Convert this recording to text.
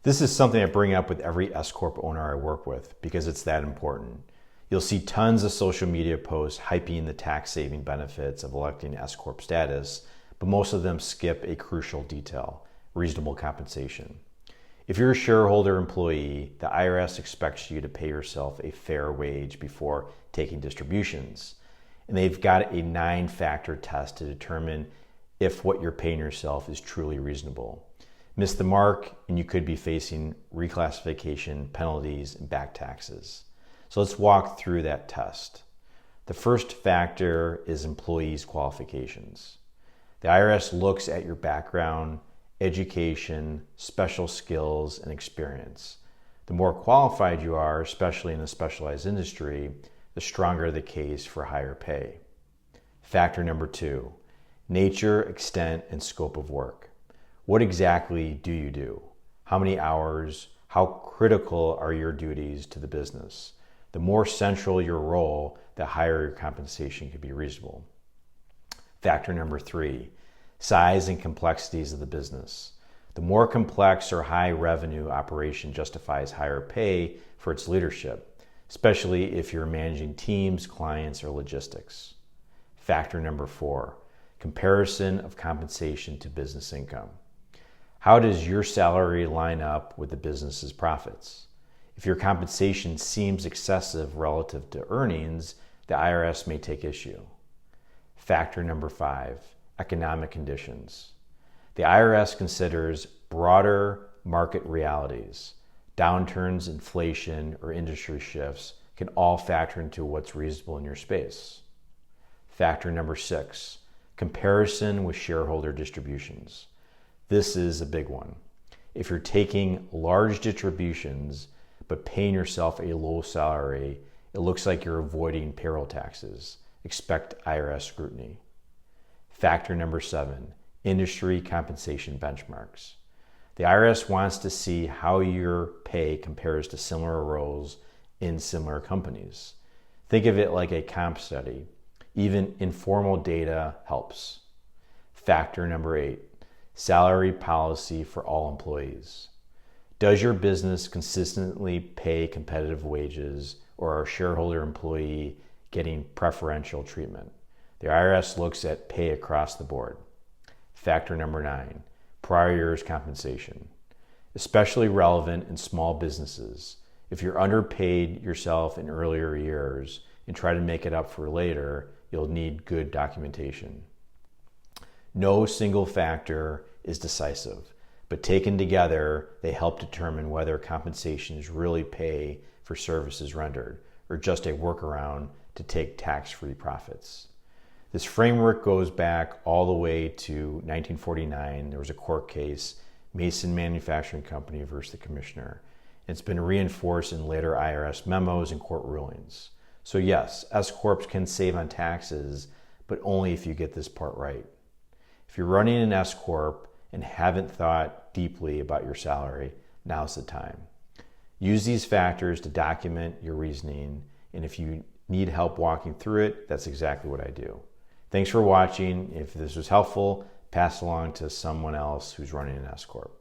This is something I bring up with every S-Corp owner I work with because it's that important. You'll see tons of social media posts hyping the tax-saving benefits of electing S-Corp status, but most of them skip a crucial detail: reasonable compensation. If you're a shareholder employee, the IRS expects you to pay yourself a fair wage before taking distributions. And they've got a 9-factor test to determine if what you're paying yourself is truly reasonable. Miss the mark, and you could be facing reclassification, penalties, and back taxes. So let's walk through that test. The first factor is employees' qualifications. The IRS looks at your background, education, special skills, and experience. The more qualified you are, especially in a specialized industry, the stronger the case for higher pay. Factor number 2, nature, extent, and scope of work. What exactly do you do? How many hours? How critical are your duties to the business? The more central your role, the higher your compensation could be reasonable. Factor number 3, size and complexities of the business. The more complex or high revenue operation justifies higher pay for its leadership, especially if you're managing teams, clients, or logistics. Factor number 4, comparison of compensation to business income. How does your salary line up with the business's profits? If your compensation seems excessive relative to earnings, the IRS may take issue. Factor number 5, economic conditions. The IRS considers broader market realities. Downturns, inflation, or industry shifts can all factor into what's reasonable in your space. Factor number 6, comparison with shareholder distributions. This is a big one. If you're taking large distributions but paying yourself a low salary, it looks like you're avoiding payroll taxes. Expect IRS scrutiny. Factor number 7, industry compensation benchmarks. The IRS wants to see how your pay compares to similar roles in similar companies. Think of it like a comp study. Even informal data helps. Factor number 8, salary policy for all employees. Does your business consistently pay competitive wages, or are shareholder employee getting preferential treatment? The IRS looks at pay across the board. Factor number 9, prior year's compensation. Especially relevant in small businesses. If you're underpaid yourself in earlier years and try to make it up for later, you'll need good documentation. No single factor is decisive, but taken together, they help determine whether compensation is really pay for services rendered or just a workaround to take tax-free profits. This framework goes back all the way to 1949. There was a court case, Mayson Manufacturing Company versus the commissioner. It's been reinforced in later IRS memos and court rulings. So yes, S-Corps can save on taxes, but only if you get this part right. If you're running an S-Corp and haven't thought deeply about your salary, now's the time. Use these factors to document your reasoning, and if you need help walking through it, that's exactly what I do. Thanks for watching. If this was helpful, pass along to someone else who's running an S-Corp.